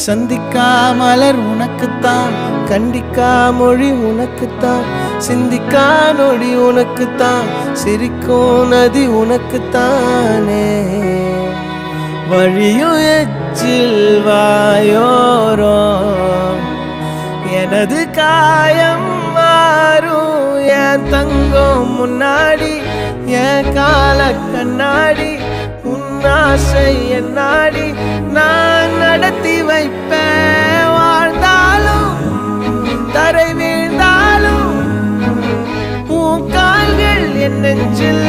சந்திக்கா மலர் உனக்குத்தான், கண்டிக்கா மொழி உனக்குத்தான், சிந்திக்கா நொடி உனக்குத்தான், சிரிக்கும் நதி உனக்குத்தானே. வழியும் எச்சில் வாயோரம் எனது காயம் மாறும். என் தங்கம் முன்னாடி என் கால கண்ணாடி, உன்னாசை என்னாடி நான் நடத்தி வைப்பேன். வாழ்ந்தாலும் தரை வீழ்ந்தாலும் உன் கால்கள் என் நெஞ்சில்